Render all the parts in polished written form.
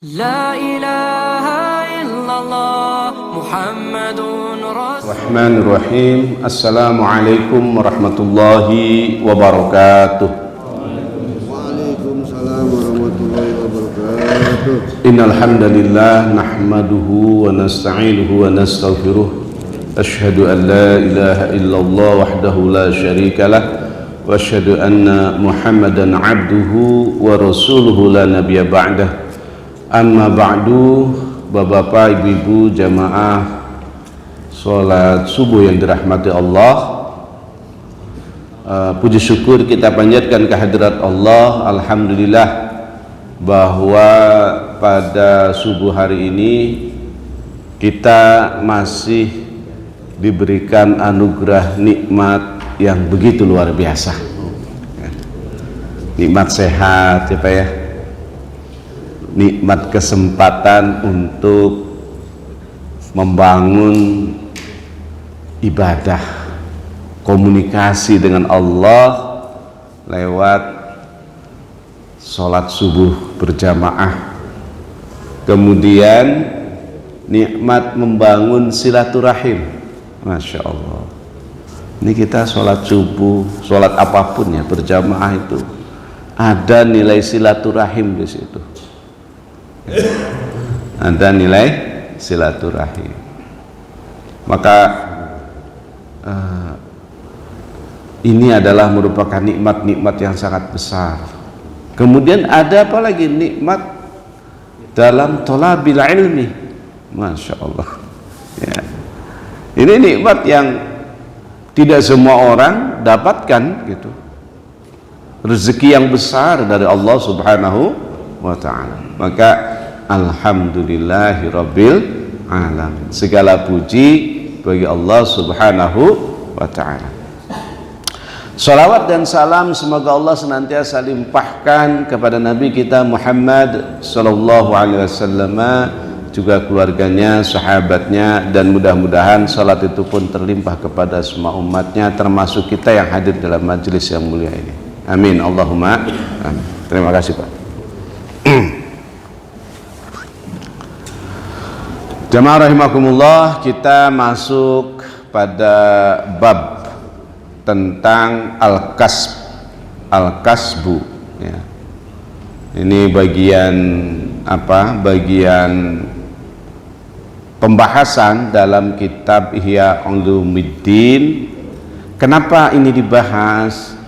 لا إله إلا الله محمد رسول الرحمن الرحيم. السلام عليكم ورحمة الله وبركاته. وعليكم السلام ورحمة الله وبركاته. إن الحمد لله نحمده ونستعينه ونستغفره. أشهد أن لا إله إلا الله وحده لا شريك له وأشهد أن محمدا عبده ورسوله لا نبي بعده. Amma ba'du, bapak-bapak, ibu-ibu, jamaah sholat subuh yang dirahmati Allah. Puji syukur kita panjatkan kehadirat Allah. Alhamdulillah bahwa pada subuh hari ini kita masih diberikan anugerah nikmat yang begitu luar biasa. Nikmat sehat ya Pak ya, nikmat kesempatan untuk membangun ibadah, komunikasi dengan Allah lewat sholat subuh berjamaah. Kemudian nikmat membangun silaturahim. Masya Allah, ini kita sholat subuh, sholat apapun ya berjamaah itu ada nilai silaturahim di situ. Ada nilai silaturahim. Maka ini adalah merupakan nikmat-nikmat yang sangat besar. Kemudian ada apa lagi? Nikmat dalam thalabil ilmi. Masya Allah ya. Ini nikmat yang tidak semua orang dapatkan gitu. Rezeki yang besar dari Allah Subhanahu wa ta'ala. Maka alhamdulillahirabbil alamin, segala puji bagi Allah Subhanahu wa ta'ala. Salawat dan salam semoga Allah senantiasa limpahkan kepada Nabi kita Muhammad sallallahu alaihi wasallam, juga keluarganya, sahabatnya, dan mudah-mudahan salat itu pun terlimpah kepada semua umatnya, termasuk kita yang hadir dalam majelis yang mulia ini. Amin Allahumma amin. Terima kasih Pak. Jamaah rahimakumullah, kita masuk pada bab tentang al-kasbu ya. Ini bagian apa? Bagian pembahasan dalam kitab Ihya Ulumuddin. Kenapa ini dibahas?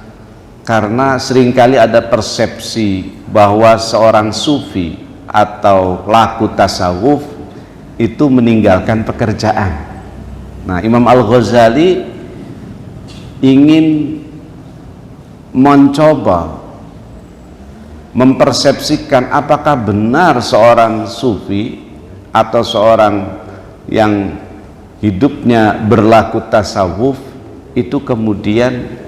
Karena seringkali ada persepsi bahwa seorang sufi atau laku tasawuf itu meninggalkan pekerjaan. Nah, Imam Al-Ghazali ingin mencoba mempersepsikan apakah benar seorang sufi atau seorang yang hidupnya berlaku tasawuf itu kemudian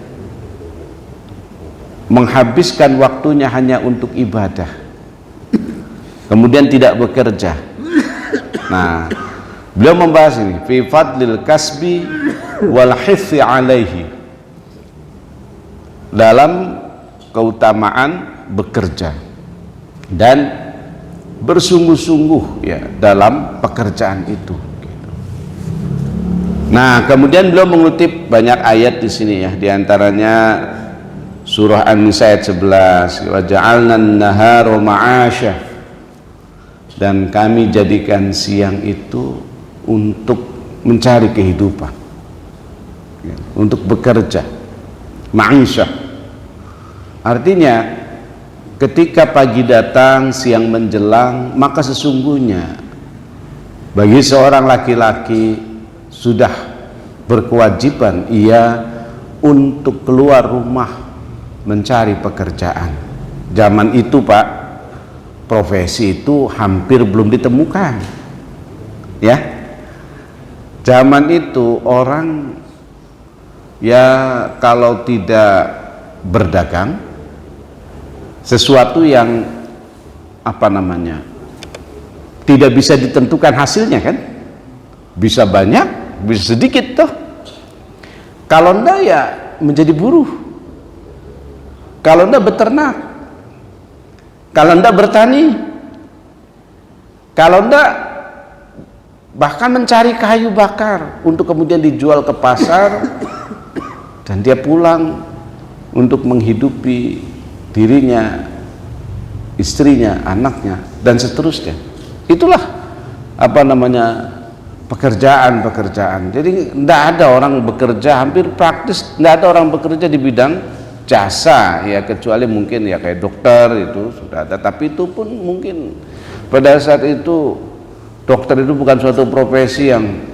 menghabiskan waktunya hanya untuk ibadah, kemudian tidak bekerja. Nah, beliau membahas ini fi fadlil kasbi wal hithi alaihi, dalam keutamaan bekerja dan bersungguh-sungguh ya dalam pekerjaan itu. Nah, kemudian beliau mengutip banyak ayat di sini ya, diantaranya surah An-Nisa ayat 11, wa ja'alna an-nahara ma'asya, dan kami jadikan siang itu untuk mencari kehidupan ya, untuk bekerja, ma'isyah. Artinya ketika pagi datang siang menjelang, maka sesungguhnya bagi seorang laki-laki sudah berkewajiban ia untuk keluar rumah mencari pekerjaan. Zaman itu Pak, profesi itu hampir belum ditemukan ya. Zaman itu orang ya kalau tidak berdagang, sesuatu yang apa namanya tidak bisa ditentukan hasilnya kan, bisa banyak bisa sedikit tuh. Kalau enggak ya menjadi buruh, kalau enggak beternak, kalau enggak bertani, Kalau enggak, bahkan mencari kayu bakar untuk kemudian dijual ke pasar dan dia pulang untuk menghidupi dirinya, istrinya, anaknya, dan seterusnya. Itulah pekerjaan. Jadi tidak ada orang bekerja, hampir praktis tidak ada orang bekerja di bidang jasa, ya, kecuali mungkin ya kayak dokter itu sudah ada, tapi itu pun mungkin pada saat itu dokter itu bukan suatu profesi yang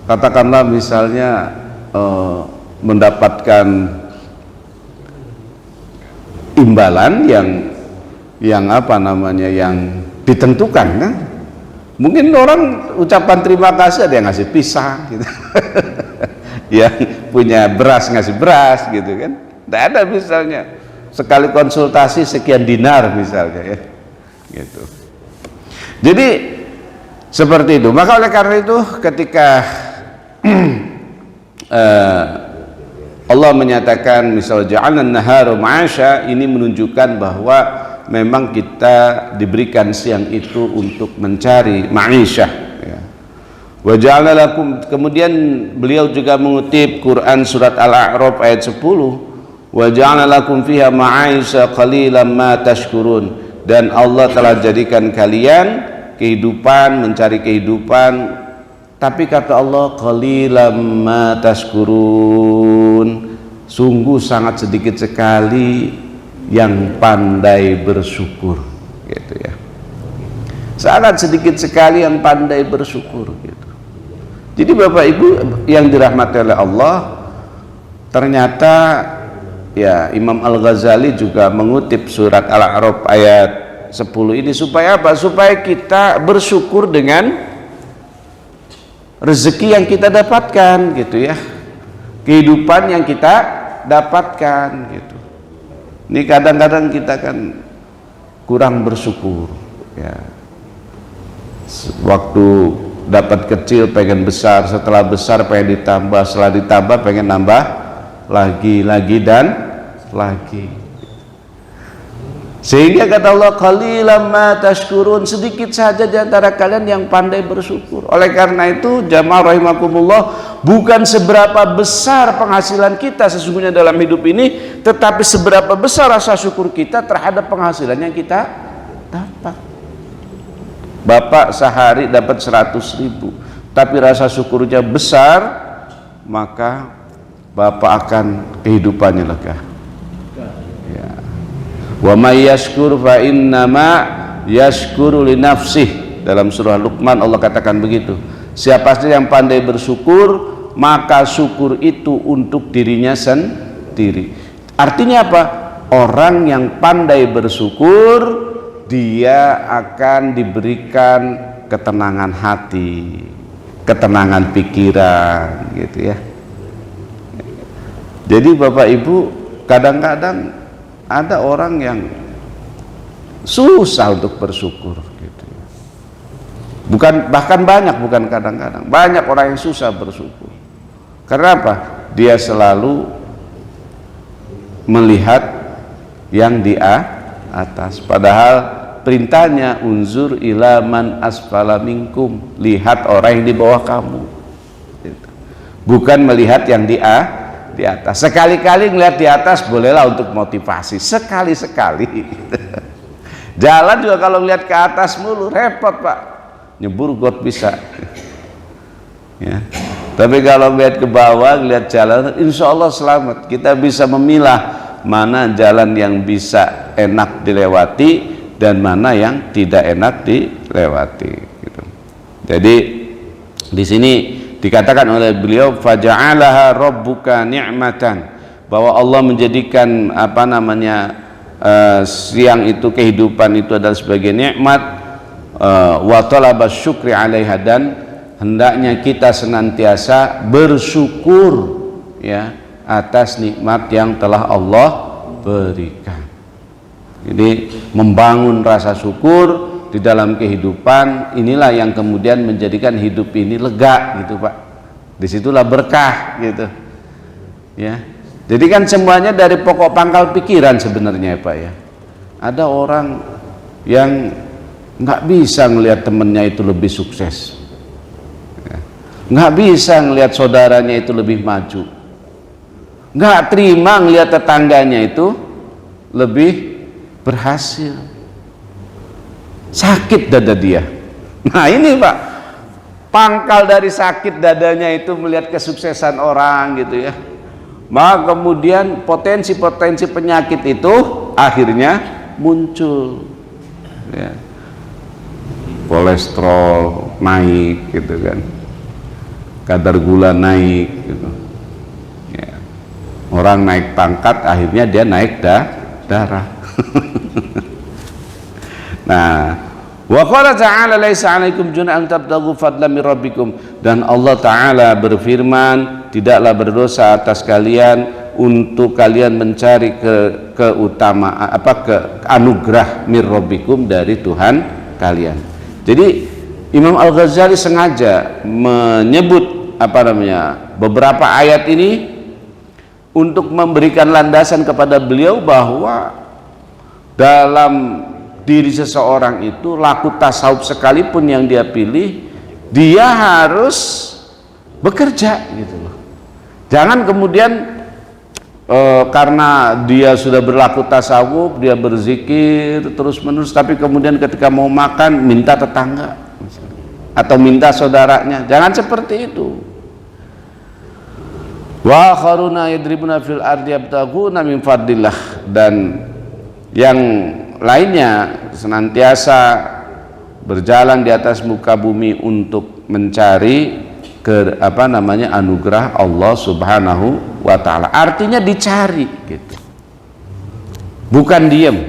katakanlah misalnya mendapatkan imbalan yang ditentukan, kan? Mungkin orang ucapan terima kasih ada yang ngasih pisang gitu. Yang punya beras ngasih beras gitu kan. Tidak ada misalnya sekali konsultasi sekian dinar misalnya, ya. Gitu. Jadi seperti itu. Maka oleh karena itu ketika Allah menyatakan misal ja'alna an-nahara ma'asya, ini menunjukkan bahwa memang kita diberikan siang itu untuk mencari ma'isyah, ya. Wa ja'alna lakum, kemudian beliau juga mengutip Quran surat Al-A'raf ayat 10, wa ja'alna lakum fiha ma'isya qalilan ma tashkurun, dan Allah telah jadikan kalian kehidupan, mencari kehidupan, tapi kata Allah qalilan ma tashkurun, sungguh sangat sedikit sekali yang pandai bersyukur, gitu ya. Sangat sedikit sekali yang pandai bersyukur, gitu. Jadi Bapak Ibu yang dirahmati oleh Allah, ternyata ya Imam Al-Ghazali juga mengutip surat Al-A'raf ayat 10 ini supaya apa? Supaya kita bersyukur dengan rezeki yang kita dapatkan, gitu ya. Kehidupan yang kita dapatkan, gitu. Ini kadang-kadang kita kan kurang bersyukur, ya. Waktu dapat kecil pengen besar, setelah besar pengen ditambah, setelah ditambah pengen nambah lagi dan lagi. Sehingga kata Allah qalilan ma tashkurun, sedikit saja di antara kalian yang pandai bersyukur. Oleh karena itu jamaah rahimakumullah, bukan seberapa besar penghasilan kita sesungguhnya dalam hidup ini, tetapi seberapa besar rasa syukur kita terhadap penghasilan yang kita dapat. Bapak sehari dapat 100.000, tapi rasa syukurnya besar, maka Bapak akan kehidupannya lega. Ya. Wa may yashkur fa innama yashkuru li nafsih. Dalam surah Luqman Allah katakan begitu. Siapa saja yang pandai bersyukur, maka syukur itu untuk dirinya sendiri. Artinya apa? Orang yang pandai bersyukur, dia akan diberikan ketenangan hati, ketenangan pikiran, gitu ya. Jadi Bapak Ibu, kadang-kadang ada orang yang susah untuk bersyukur, gitu. Bahkan bukan kadang-kadang, banyak orang yang susah bersyukur. Karena apa? Dia selalu melihat yang di atas, padahal perintahnya unzur ila man asfala minkum, lihat orang yang di bawah kamu, gitu. Bukan melihat yang di atas. Sekali-kali ngeliat di atas bolehlah untuk motivasi, sekali-sekali. Jalan juga kalau ngeliat ke atas mulu repot Pak, nyebur got bisa. Ya. Tapi kalau ngeliat ke bawah, ngeliat jalan, insya Allah selamat. Kita bisa memilah mana jalan yang bisa enak dilewati dan mana yang tidak enak dilewati, gitu. Jadi di sini dikatakan oleh beliau faja'alaha rabbuka ni'matan, bahwa Allah menjadikan siang itu, kehidupan itu adalah sebagai nikmat, wa talaba syukri 'alaiha, dan hendaknya kita senantiasa bersyukur, ya, atas nikmat yang telah Allah berikan. Jadi membangun rasa syukur di dalam kehidupan, inilah yang kemudian menjadikan hidup ini lega, gitu Pak. Disitulah berkah, gitu ya. Jadi kan semuanya dari pokok pangkal pikiran sebenarnya Pak, ya. Ada orang yang nggak bisa ngelihat temennya itu lebih sukses, ya. Nggak bisa ngelihat saudaranya itu lebih maju, nggak terima ngelihat tetangganya itu lebih berhasil. Sakit dada dia. Nah ini Pak, pangkal dari sakit dadanya itu melihat kesuksesan orang gitu ya. Maka kemudian potensi-potensi penyakit itu akhirnya muncul, ya. Kolesterol naik gitu kan, kadar gula naik gitu, ya. Orang naik pangkat akhirnya dia naik darah. Nah, wa qala ta'ala laisa 'alaikum junahun tabtaghu fadlan min rabbikum, dan Allah taala berfirman, tidaklah berdosa atas kalian untuk kalian mencari keutamaan anugerah min rabbikum dari Tuhan kalian. Jadi Imam Al-Ghazali sengaja menyebut beberapa ayat ini untuk memberikan landasan kepada beliau bahwa dalam diri seseorang itu, laku tasawuf sekalipun yang dia pilih, dia harus bekerja gitu loh. Jangan kemudian karena dia sudah berlaku tasawuf, dia berzikir terus menerus, tapi kemudian ketika mau makan minta tetangga atau minta saudaranya. Jangan seperti itu. Wa akharuna yadribuna fil ardi yabtaghuna min fadlillah, dan yang lainnya senantiasa berjalan di atas muka bumi untuk mencari anugerah Allah Subhanahu wa ta'ala. Artinya dicari gitu, bukan diam,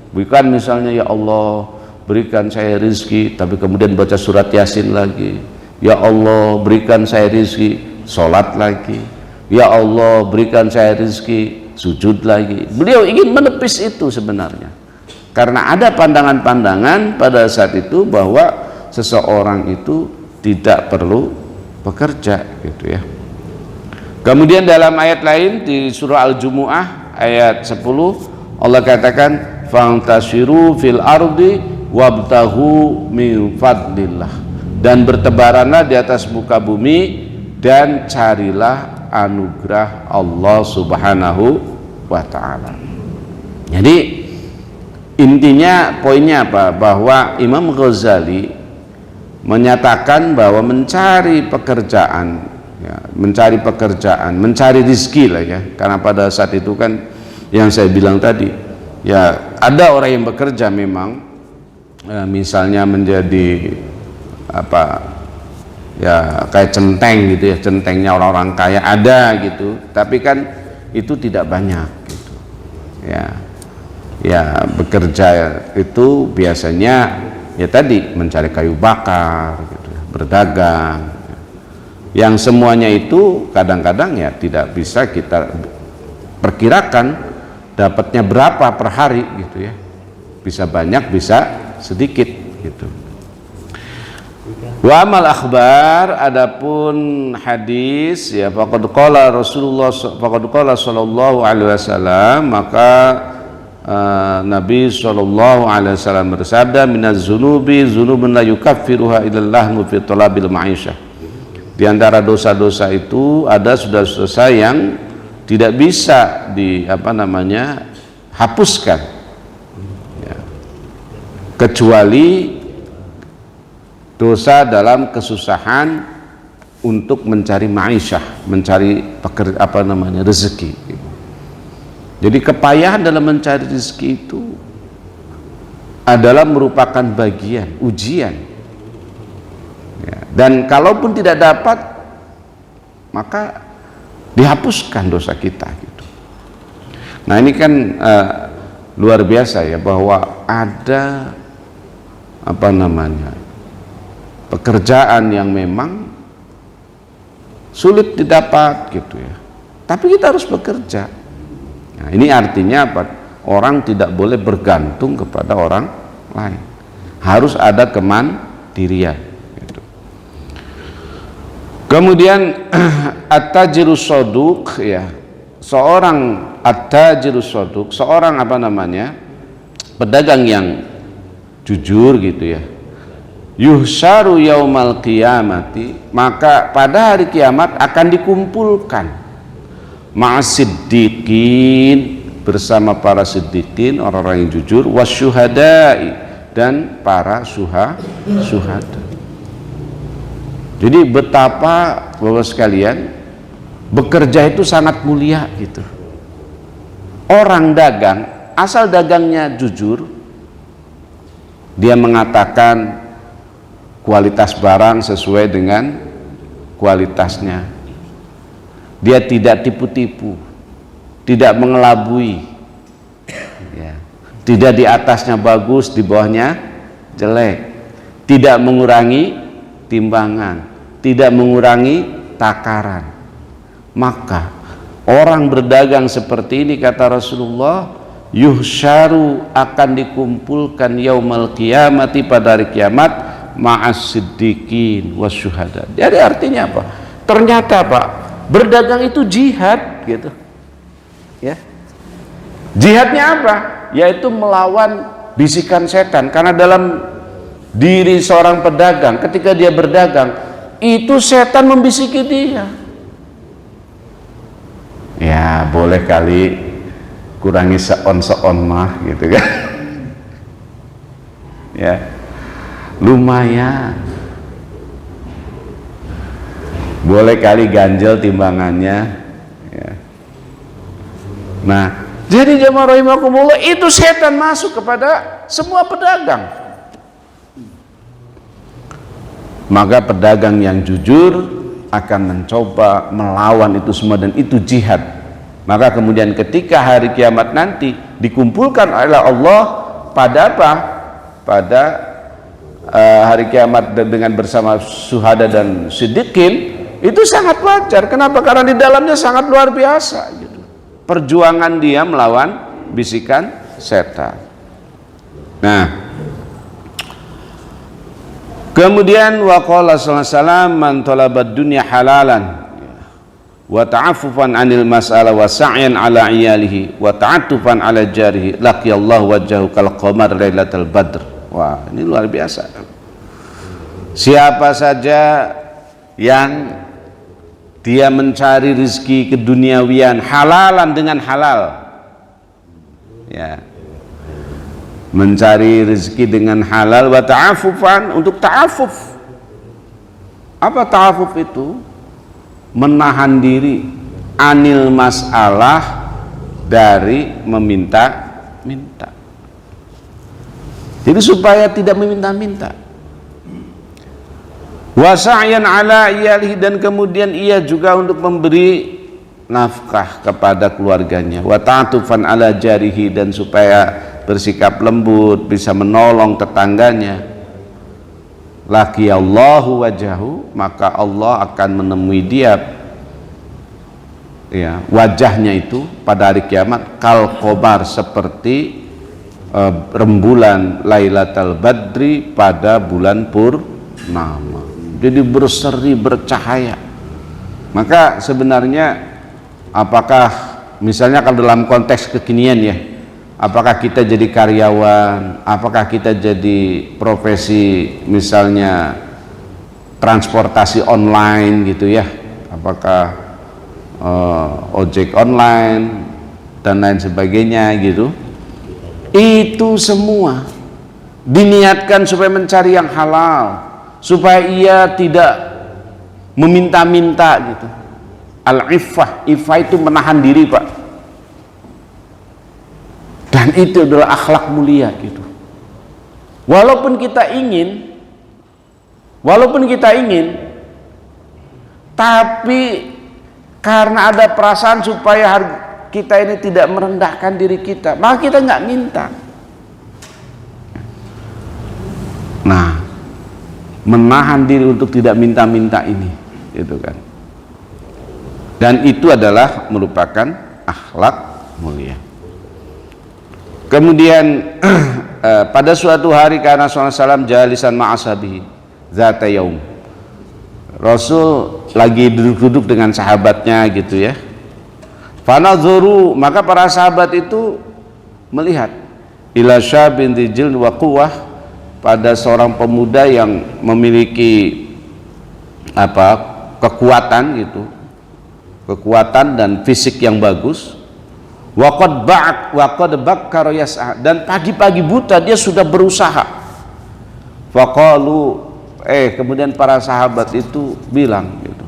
bukan misalnya ya Allah berikan saya rezeki tapi kemudian baca surat Yasin lagi, ya Allah berikan saya rezeki sholat lagi, ya Allah berikan saya rezeki sujud lagi. Beliau ingin menepis itu sebenarnya, karena ada pandangan-pandangan pada saat itu bahwa seseorang itu tidak perlu bekerja gitu ya. Kemudian dalam ayat lain di surah Al-Jumu'ah ayat 10 Allah katakan fantasiru fil ardi wabtahu min fadlillah, dan bertebaranlah di atas muka bumi dan carilah anugerah Allah Subhanahu wa ta'ala. Jadi intinya poinnya apa? Bahwa Imam Ghazali menyatakan bahwa mencari pekerjaan, ya, mencari rezeki lah ya, karena pada saat itu kan yang saya bilang tadi, ya ada orang yang bekerja memang, misalnya menjadi kayak centeng gitu ya, centengnya orang-orang kaya ada gitu, tapi kan itu tidak banyak gitu ya. Bekerja itu biasanya ya tadi mencari kayu bakar gitu, berdagang, yang semuanya itu kadang-kadang ya tidak bisa kita perkirakan dapatnya berapa per hari gitu ya, bisa banyak bisa sedikit gitu. Wa amal akhbar, adapun hadis ya, faqad qala sallallahu alaihi wasallam, maka Nabi sallallahu alaihi wasallam bersabda, minaz zunubi dzunubun la yukaffiruha illallah fi talabil ma'isyah. Di antara dosa-dosa itu ada dosa-dosa yang tidak bisa hapuskan ya, kecuali dosa dalam kesusahan untuk mencari ma'isyah, mencari rezeki. Jadi kepayahan dalam mencari rezeki itu adalah merupakan bagian ujian ya. Dan kalaupun tidak dapat, maka dihapuskan dosa kita gitu. Nah ini kan luar biasa ya, bahwa ada pekerjaan yang memang sulit didapat gitu ya, tapi kita harus bekerja. Nah, ini artinya apa? Orang tidak boleh bergantung kepada orang lain, harus ada kemandirian gitu. Kemudian at-tajirus shaduq ya, seorang at-tajirus shaduq, seorang pedagang yang jujur gitu ya. Yuhsyaru yaumal qiyamati, maka pada hari kiamat akan dikumpulkan ma'as-siddiqin, bersama para siddiqin, orang-orang yang jujur, wasyuhada'i, dan para syuhada. Jadi betapa Bapak sekalian, bekerja itu sangat mulia gitu. Orang dagang, asal dagangnya jujur, dia mengatakan kualitas barang sesuai dengan kualitasnya. Dia tidak tipu-tipu, tidak mengelabui, ya. Tidak di atasnya bagus, di bawahnya jelek, tidak mengurangi timbangan, tidak mengurangi takaran. Maka orang berdagang seperti ini, kata Rasulullah, yuhsyaru, akan dikumpulkan yaumal qiyamati, pada hari kiamat, ma'as-siddiqin wasyuhada. Jadi artinya apa? Ternyata Pak, berdagang itu jihad gitu. Ya. Jihadnya apa? Yaitu melawan bisikan setan. Karena dalam diri seorang pedagang, ketika dia berdagang, itu setan membisiki dia. Ya, boleh kali kurangi seon mah gitu kan. Ya. Lumayan, boleh kali ganjel timbangannya ya. Nah, jadi jamaah rahimakumullah, itu setan masuk kepada semua pedagang. Maka pedagang yang jujur akan mencoba melawan itu semua, dan itu jihad. Maka kemudian ketika hari kiamat nanti dikumpulkan oleh Allah pada apa? Pada hari kiamat dengan bersama syuhada dan siddiqin, itu sangat wajar. Kenapa? Karena di dalamnya sangat luar biasa gitu. Perjuangan dia melawan bisikan setan. Nah, kemudian waqala sallallahu alaihi wasallam, man talabad dunya halalan wa ta'affufan 'anil mas'ala wa sa'yan 'ala iyalihi wa ta'attufan 'ala jarihi laqiyallahu wajhahu kal qamar lailatal badr. Wah, ini luar biasa. Siapa saja yang dia mencari rezeki keduniawian halalan, dengan halal, ya, mencari rezeki dengan halal, wa ta'affufan, untuk ta'affuf. Apa ta'affuf itu? Menahan diri anil masalah, dari meminta-minta. Jadi supaya tidak meminta-minta. Wasa'yan ala iyalihi, dan kemudian ia juga untuk memberi nafkah kepada keluarganya. Wa ta'atufan ala jarihi, dan supaya bersikap lembut, bisa menolong tetangganya. Laqiyallahu wajahu, maka Allah akan menemui dia, ya, wajahnya itu pada hari kiamat kal qamar, seperti rembulan Lailatul Badri pada bulan purnama. Jadi berseri, bercahaya. Maka sebenarnya, apakah misalnya kalau dalam konteks kekinian ya, apakah kita jadi karyawan, apakah kita jadi profesi misalnya transportasi online gitu ya, apakah ojek online dan lain sebagainya gitu, itu semua diniatkan supaya mencari yang halal, supaya ia tidak meminta-minta gitu. Al-iffah, iffah itu menahan diri Pak, dan itu adalah akhlak mulia gitu. Walaupun kita ingin, tapi karena ada perasaan supaya kita ini tidak merendahkan diri kita, maka kita nggak minta. Nah, menahan diri untuk tidak minta-minta ini, gitu kan. Dan itu adalah merupakan akhlak mulia. Kemudian pada suatu hari, karena SAW jalisan ma'ashabihi zata yaum, Rasul lagi duduk-duduk dengan sahabatnya gitu ya. Fanazuru, maka para sahabat itu melihat ila syabin dzil wa quwwah, pada seorang pemuda yang memiliki kekuatan gitu, kekuatan dan fisik yang bagus. Waqad bakkara yas'a, dan pagi-pagi buta dia sudah berusaha. Faqalu, kemudian para sahabat itu bilang gitu,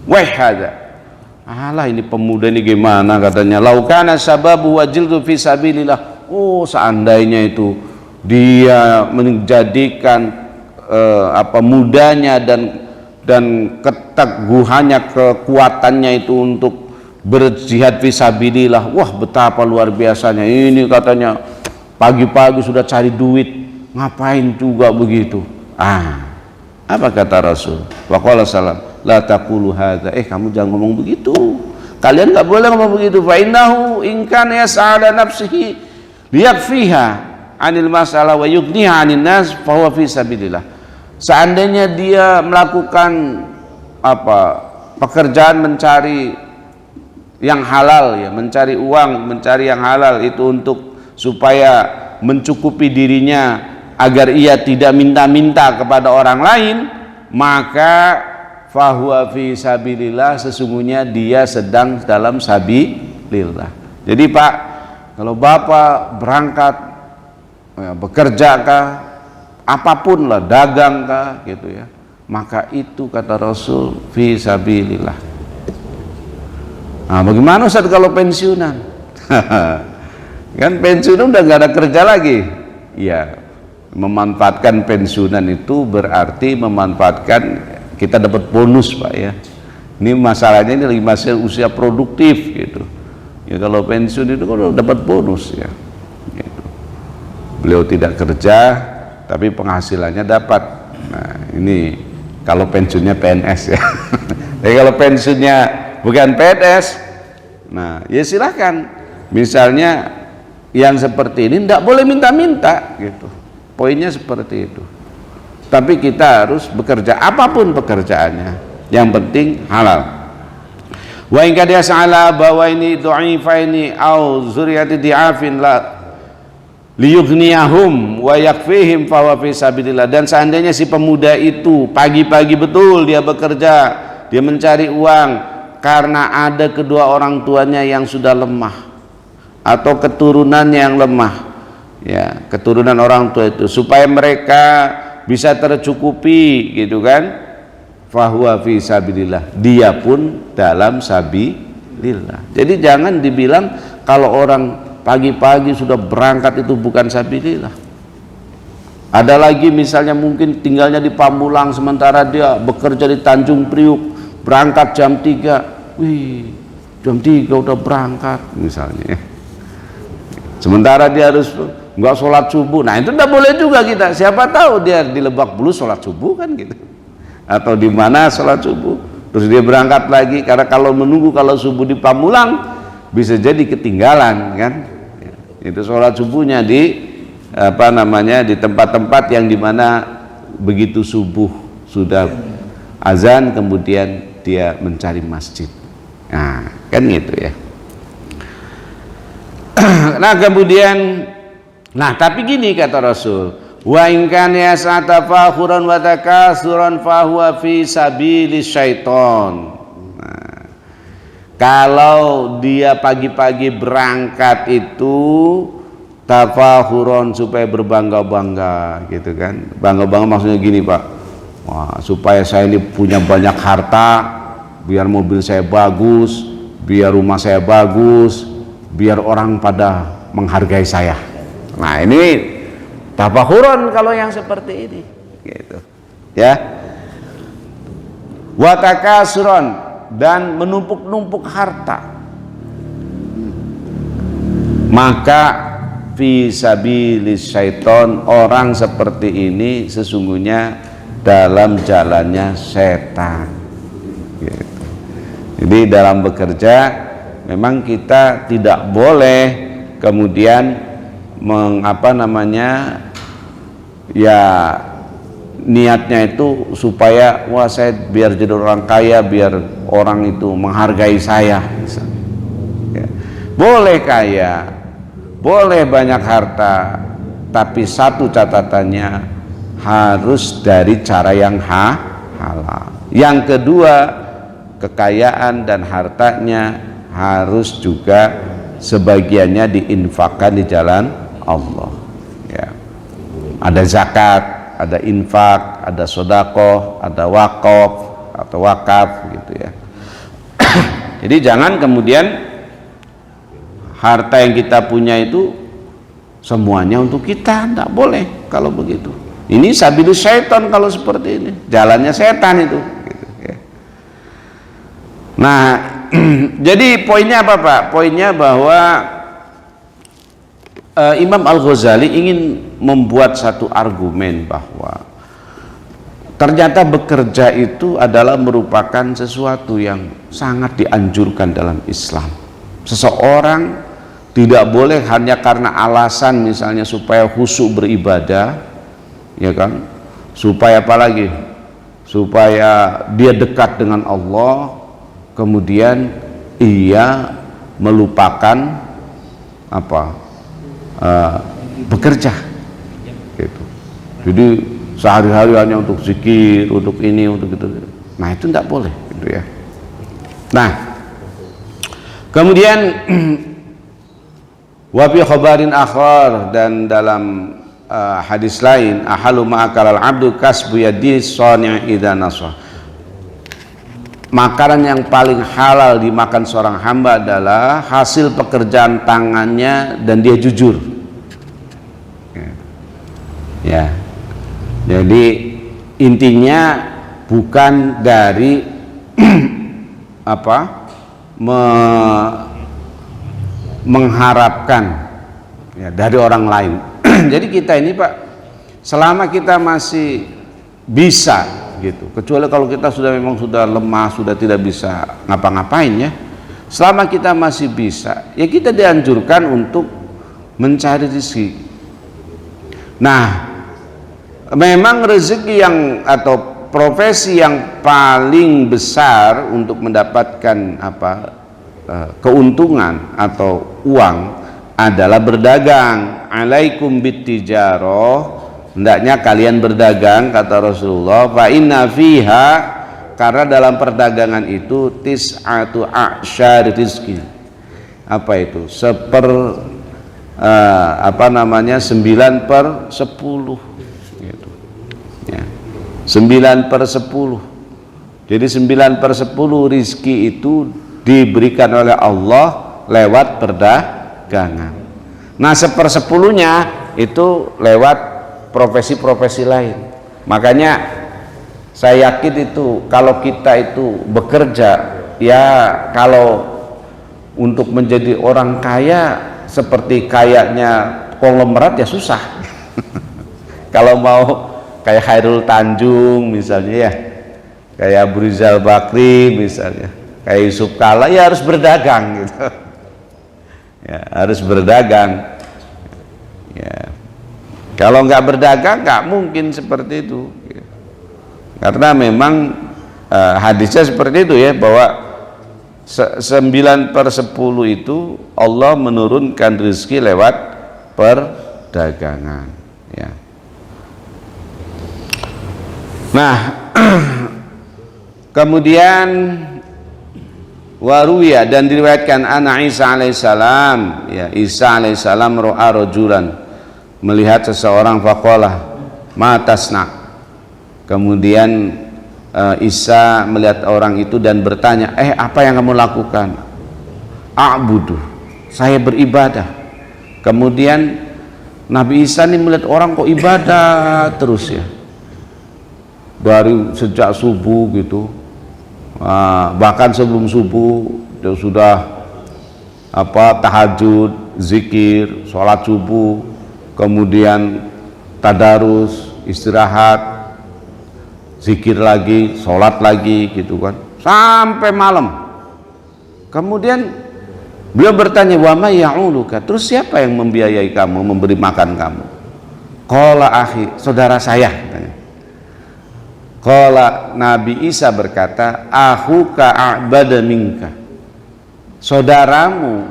wah hada, alah ini pemuda ini gimana, katanya, laukana sababu wa jildu fi sabilillah, seandainya itu dia menjadikan mudanya dan keteguhannya, kekuatannya itu untuk berjihad fisabilillah, wah betapa luar biasanya. Ini katanya pagi-pagi sudah cari duit, ngapain juga begitu. Apa kata Rasul? Waqala salam, la taqulu hadza, kamu jangan ngomong begitu, kalian nggak boleh ngomong begitu. Fa innahu in kana yas'ala nafsihi liyakfiha anil masalah wa yughniha anin nas fa huwa fi sabilillah. Seandainya dia melakukan pekerjaan mencari yang halal, ya, mencari uang, mencari yang halal itu untuk supaya mencukupi dirinya agar ia tidak minta-minta kepada orang lain, maka fahuwa fi sabilillah, sesungguhnya dia sedang dalam sabilillah. Jadi Pak, kalau Bapak berangkat bekerja kah, apapun lah, dagang kah gitu ya, maka itu kata Rasul fi sabilillah. Bagaimana Ustaz kalau pensiunan? Kan pensiunan udah gak ada kerja lagi. Ya, memanfaatkan pensiunan itu berarti memanfaatkan, kita dapat bonus Pak ya. Ini masalahnya ini lagi masih usia produktif gitu. Ya kalau pensiun itu kan dapat bonus ya. Gitu. Beliau tidak kerja tapi penghasilannya dapat. Nah ini kalau pensiunnya PNS ya. Tapi kalau pensiunnya bukan PNS, nah ya silahkan. Misalnya yang seperti ini tidak boleh minta-minta gitu. Poinnya seperti itu. Tapi kita harus bekerja apapun pekerjaannya, yang penting halal. Wa in kad yas'ala bawaini dha'ifaini au zuriyati di'afin la liyughniyahum wa yakfihim fa huwa fi sabilillah. Dan seandainya si pemuda itu pagi-pagi betul dia bekerja, dia mencari uang karena ada kedua orang tuanya yang sudah lemah atau keturunannya yang lemah, ya, keturunan orang tua itu, supaya mereka bisa tercukupi gitu kan, fahuwa fi sabilillah, dia pun dalam sabilillah. Jadi jangan dibilang kalau orang pagi-pagi sudah berangkat itu bukan sabilillah. Ada lagi misalnya mungkin tinggalnya di Pamulang sementara dia bekerja di Tanjung Priuk, berangkat jam 3, wih jam 3 udah berangkat misalnya, sementara dia harus nggak sholat subuh. Nah itu tidak boleh juga kita. Siapa tahu dia di Lebak Bulus sholat subuh kan gitu, atau di mana sholat subuh, terus dia berangkat lagi. Karena kalau menunggu kalau subuh di Pamulang bisa jadi ketinggalan kan. Itu sholat subuhnya di di tempat-tempat yang dimana begitu subuh sudah azan kemudian dia mencari masjid. Nah kan gitu ya. Nah kemudian, nah tapi gini kata Rasul, wa in kana yas'atafakhuran wa takasuran fa huwa fi sabilis syaiton. Nah, kalau dia pagi-pagi berangkat itu tafakhuran supaya berbangga-bangga gitu kan. Bangga-bangga maksudnya gini Pak, wah supaya saya ini punya banyak harta, biar mobil saya bagus, biar rumah saya bagus, biar orang pada menghargai saya. Nah ini tafakhuran kalau yang seperti ini gitu ya. Wa takasuran, dan menumpuk-numpuk harta, maka fi sabilis syaiton, orang seperti ini sesungguhnya dalam jalannya setan gitu. Jadi dalam bekerja memang kita tidak boleh kemudian ya niatnya itu supaya wah saya biar jadi orang kaya, biar orang itu menghargai saya ya. Boleh kaya, boleh banyak harta, tapi satu catatannya, harus dari cara yang halal. Yang kedua, kekayaan dan hartanya harus juga sebagiannya diinfakkan di jalan Allah. Ya. Ada zakat, ada infak, ada sedekah, ada wakaf atau wakaf gitu ya. Jadi jangan kemudian harta yang kita punya itu semuanya untuk kita, tidak boleh kalau begitu. Ini sabilus syaitan kalau seperti ini, jalannya setan itu. Gitu, ya. Nah, jadi poinnya apa Pak? Poinnya bahwa Imam Al-Ghazali ingin membuat satu argumen bahwa ternyata bekerja itu adalah merupakan sesuatu yang sangat dianjurkan dalam Islam. Seseorang tidak boleh hanya karena alasan misalnya supaya khusyuk beribadah, ya kan? Supaya apa lagi? Supaya dia dekat dengan Allah, kemudian ia melupakan apa? Bekerja. Gitu. Jadi sehari-hari hanya untuk zikir, untuk ini, untuk itu. Nah, itu tidak boleh, gitu ya. Nah, kemudian wa fi khabarin akhar, dan dalam hadis lain, ahalu ma'akal al-abdu kasbu yadi sani' idza nasah. Makanan yang paling halal dimakan seorang hamba adalah hasil pekerjaan tangannya dan dia jujur. Ya. Jadi intinya bukan dari apa? Mengharapkan ya, dari orang lain. Jadi kita ini Pak, selama kita masih bisa gitu, kecuali kalau kita memang sudah lemah, sudah tidak bisa ngapa-ngapain ya, selama kita masih bisa ya kita dianjurkan untuk mencari rezeki. Nah, memang rezeki yang atau profesi yang paling besar untuk mendapatkan keuntungan atau uang adalah berdagang. Alaikum bittijarah, hendaknya kalian berdagang, kata Rasulullah. Fa inna fiha, karena dalam perdagangan itu tis'atu a'syar rizki. Apa itu? 9/10 gitu. Ya. 9/10. Jadi 9/10 rizki itu diberikan oleh Allah lewat perdagangan. Nah, 1/10-nya itu lewat profesi-profesi lain. Makanya saya yakin itu kalau kita itu bekerja ya, kalau untuk menjadi orang kaya seperti kayaknya konglomerat ya susah. Kalau mau kayak Khairul Tanjung misalnya ya, kayak Abu Rizal Bakri misalnya, kayak Yusuf Kala, ya harus berdagang gitu. Ya, harus berdagang. Ya. Kalau nggak berdagang nggak mungkin seperti itu. Karena memang hadisnya seperti itu ya, bahwa 9/10 itu Allah menurunkan rezeki lewat perdagangan ya. Nah, kemudian waruya, dan diriwayatkan ana Isa alaihissalam, ya, Isa alaihissalam ro'a rajulan, melihat seseorang, faqala ma tasna. Kemudian Isa melihat orang itu dan bertanya, apa yang kamu lakukan? A'budu, saya beribadah. Kemudian Nabi Isa ini melihat orang kok ibadah terus ya, dari sejak subuh gitu, bahkan sebelum subuh dia sudah tahajud, zikir, sholat subuh, kemudian tadarus, istirahat, zikir lagi, sholat lagi gitu kan, sampai malam. Kemudian beliau bertanya, wa ma ya'uluka, terus siapa yang membiayai kamu, memberi makan kamu? Qala akhi, saudara saya. Qala, Nabi Isa berkata, akhuka a'bada minka, saudaramu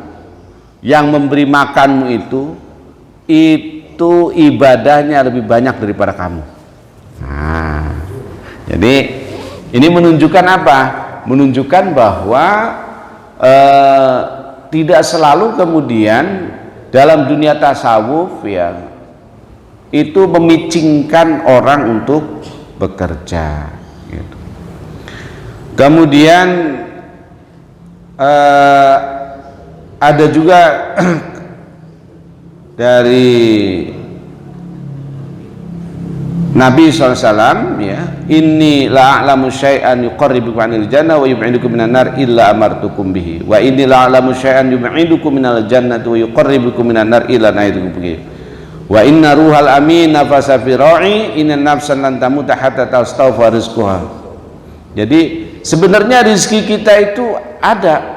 yang memberi makanmu itu ibadahnya lebih banyak daripada kamu. Jadi ini menunjukkan apa? Menunjukkan bahwa tidak selalu kemudian dalam dunia tasawuf ya itu memicingkan orang untuk bekerja gitu. Kemudian ada juga dari Nabi SAW ya, inni la'alamu syai'an yuqarribukum 'anil jannah wa yub'idukum minan nar illa amartukum bihi wa inni la'alamu syai'an yub'idukum minal jannati wa yuqarribukum minan nar illa nahitukum bihi wa inna ruhal amin nafasa fi ra'i inna nafsan lan tamuta hatta tastawfa rizquha. Jadi sebenarnya rezeki kita itu ada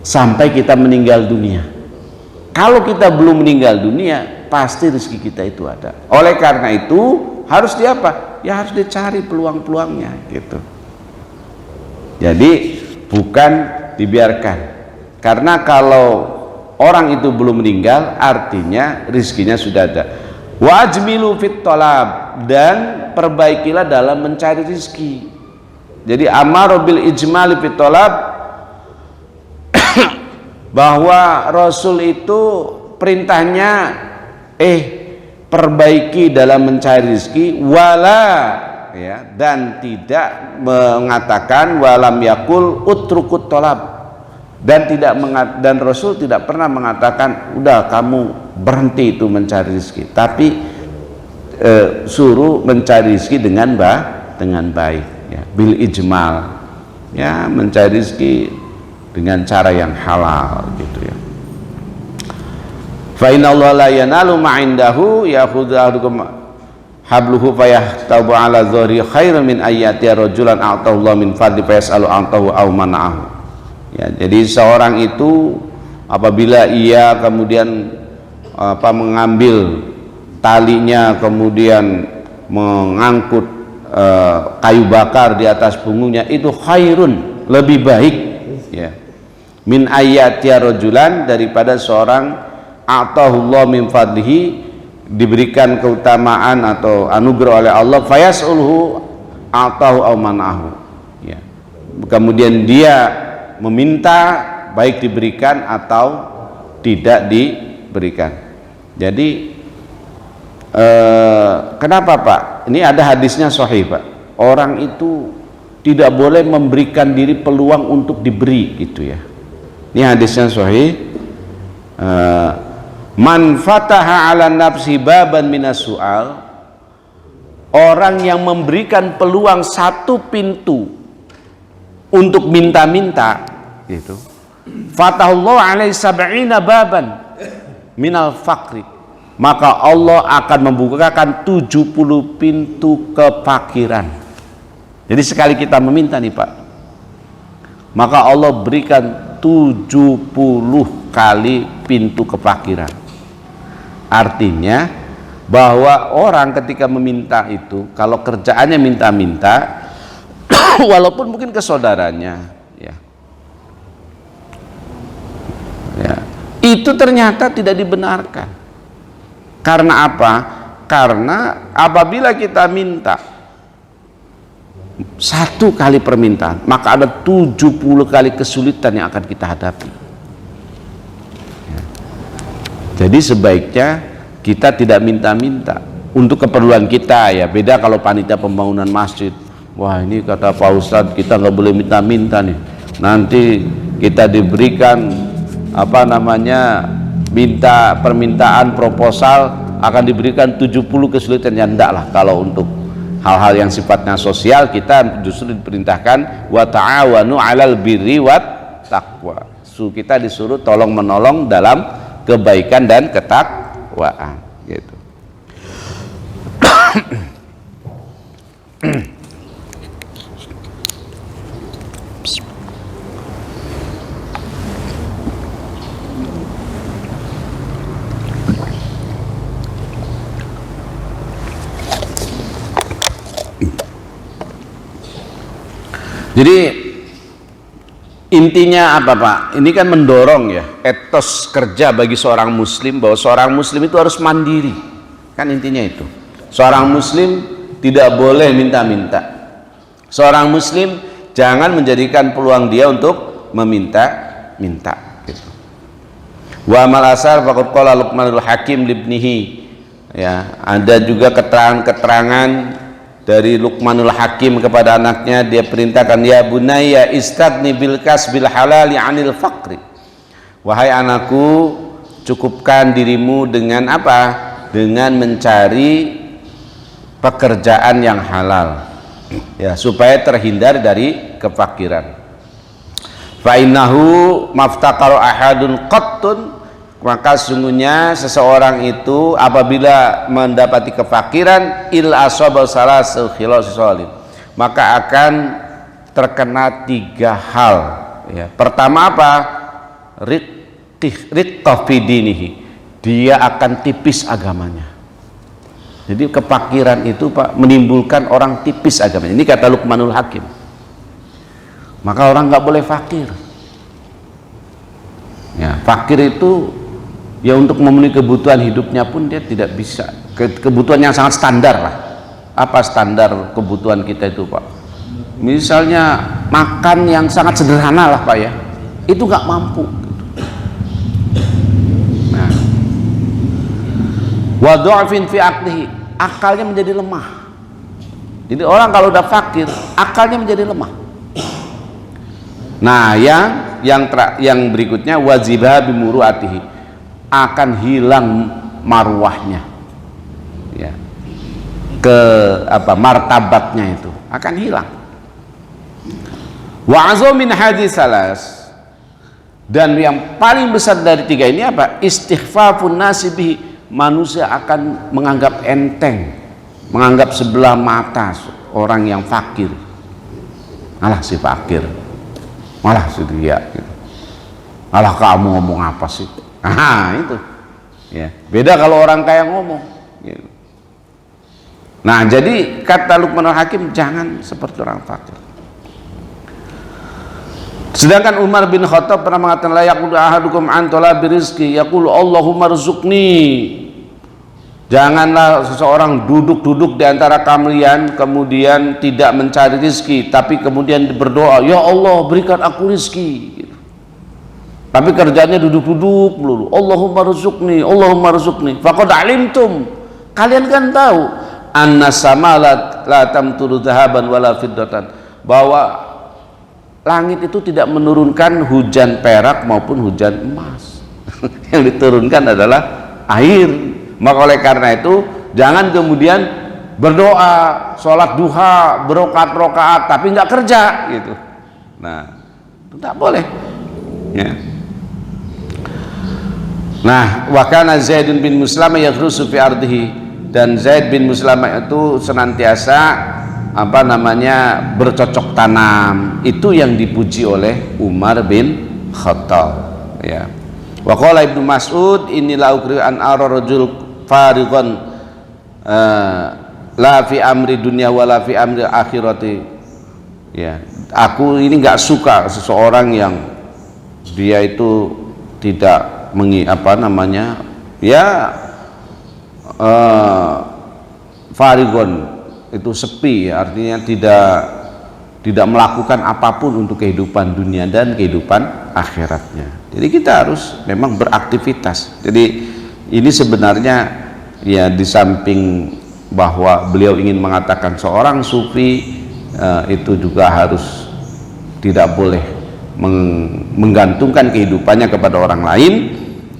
sampai kita meninggal dunia. Kalau kita belum meninggal dunia, pasti rezeki kita itu ada. Oleh karena itu harus diapa? Ya harus dicari peluang-peluangnya gitu. Jadi bukan dibiarkan. Karena kalau orang itu belum meninggal, artinya rezekinya sudah ada. Wajmilu fit thalab, dan perbaikilah dalam mencari rezeki. Jadi amaro bil ijmali fit thalab, bahwa Rasul itu perintahnya perbaiki dalam mencari rezeki, wala ya, dan tidak mengatakan walam yakul utrukut tolab, dan dan Rasul tidak pernah mengatakan udah kamu berhenti itu mencari rezeki, tapi suruh mencari rezeki dengan baik ya, bil ijmal ya, mencari rezeki dengan cara yang halal gitu ya. Fa inna Allah la yanalu ma indahu ya'khudhu ahadukum habluhu fayahtabu ala dhahri khairan min ayyati rajulan a'tahu Allah min fadli fayasalu a'tahu aw mana'ahu. Ya, jadi seorang itu apabila ia kemudian mengambil talinya, kemudian mengangkut kayu bakar di atas punggungnya, itu khairun, lebih baik ya, min ayati rajulan, daripada seorang a'tahullah min fadlihi, diberikan keutamaan atau anugerah oleh Allah, fayasulhu a'tahu aw man'ahu ya, kemudian dia meminta, baik diberikan atau tidak diberikan. Jadi kenapa Pak? Ini ada hadisnya sahih Pak, orang itu tidak boleh memberikan diri peluang untuk diberi gitu ya. Ini hadisnya sahih. Man fataha ala nafsi baban minas su'al, orang yang memberikan peluang satu pintu untuk minta-minta gitu, fatahullahu alaihi sab'ina baban minal faqri, maka Allah akan membukakan 70 pintu kefakiran. Jadi sekali kita meminta nih Pak, maka Allah berikan 70 kali pintu kefakiran. Artinya bahwa orang ketika meminta itu, kalau kerjaannya minta-minta walaupun mungkin ke saudaranya ya, itu ternyata tidak dibenarkan. Karena apa? Karena apabila kita minta satu kali permintaan, maka ada 70 kali kesulitan yang akan kita hadapi ya. Jadi sebaiknya kita tidak minta-minta untuk keperluan kita ya. Beda kalau panitia pembangunan masjid, wah ini kata Pak Ustadz kita nggak boleh minta-minta nih, nanti kita diberikan minta permintaan proposal akan diberikan 70 kesulitan. Ya enggak lah, kalau untuk hal-hal yang sifatnya sosial kita justru diperintahkan wa ta'awanu 'alal birri wat taqwa. Kita disuruh tolong menolong dalam kebaikan dan ketakwaan gitu. Jadi intinya apa Pak? Ini kan mendorong ya etos kerja bagi seorang muslim, bahwa seorang muslim itu harus mandiri. Kan intinya itu. Seorang muslim tidak boleh minta-minta. Seorang muslim jangan menjadikan peluang dia untuk meminta-minta gitu. Wa amal asar faqad qala Luqmanul Hakim libnihi. Ya, ada juga keterangan-keterangan dari Luqmanul Hakim kepada anaknya, dia perintahkan, ya bunayya istagni bil kasbil halali 'anil faqri. Wahai anakku, cukupkan dirimu dengan apa? Dengan mencari pekerjaan yang halal, ya, supaya terhindar dari kefakiran. Fa innahu maftaqara ahadun qattun, maka sesungguhnya seseorang itu apabila mendapati kefakiran, il asaba salasul khilasalin, maka akan terkena 3 hal, ya. Pertama apa? Riqqah fi dinihi, dia akan tipis agamanya. Jadi kefakiran itu Pak menimbulkan orang tipis agamanya. Ini kata Luqmanul Hakim. Maka orang nggak boleh fakir. Ya, fakir itu ya untuk memenuhi kebutuhan hidupnya pun dia tidak bisa. Kebutuhan yang sangat standar lah. Apa standar kebutuhan kita itu Pak? Misalnya makan yang sangat sederhana lah Pak ya, itu nggak mampu. Nah, wa dha'fin fi aqlihi, akalnya menjadi lemah. Jadi orang kalau udah fakir, akalnya menjadi lemah. Nah, yang berikutnya wazibah bimuruatihi, akan hilang marwahnya, ya, martabatnya itu akan hilang. Wa azamin hadis salas, dan yang paling besar dari 3 ini apa? Istighfafun nasibihi, manusia akan menganggap enteng, menganggap sebelah mata orang yang fakir. Alah si fakir, malah si dia gitu. Alah kamu ngomong apa sih? Nah itu ya, beda kalau orang kaya ngomong gitu. Nah jadi kata Luqmanul Hakim, jangan seperti orang fakir. Sedangkan Umar bin Khattab pernah mengatakan, la yaqulu ahadukum an talabi rizqi yaqulu Allahumma rzuqni. Janganlah seseorang duduk-duduk di antara kalian kemudian tidak mencari rizki, tapi kemudian berdoa, ya Allah berikan aku rizki gitu. Tapi kerjanya duduk-duduk melulu, Allahumma rzuqni, Allahumma rzuqni. Faqad alimtum, kalian kan tahu, anna sama la tamturu dhahaban wala fiddatan, bahwa langit itu tidak menurunkan hujan perak maupun hujan emas. Yang diturunkan adalah air. Maka oleh karena itu jangan kemudian berdoa, sholat duha, berokat-rokaat tapi nggak kerja gitu. Nah, itu tak boleh. Ya. Nah, wa kana Zaid bin Muslamah yaghrusu fi ardihi, dan Zaid bin Muslamah itu senantiasa bercocok tanam. Itu yang dipuji oleh Umar bin Khattab, ya. Wa qala Ibnu Mas'ud, inilah ukri an ara rajul fariqan la fi amri dunya wala fi amri akhirati, ya, aku ini nggak suka seseorang yang dia itu tidak fariqan itu sepi, artinya tidak melakukan apapun untuk kehidupan dunia dan kehidupan akhiratnya. Jadi kita harus memang beraktivitas. Jadi ini sebenarnya ya, di samping bahwa beliau ingin mengatakan seorang sufi itu juga harus tidak boleh menggantungkan kehidupannya kepada orang lain,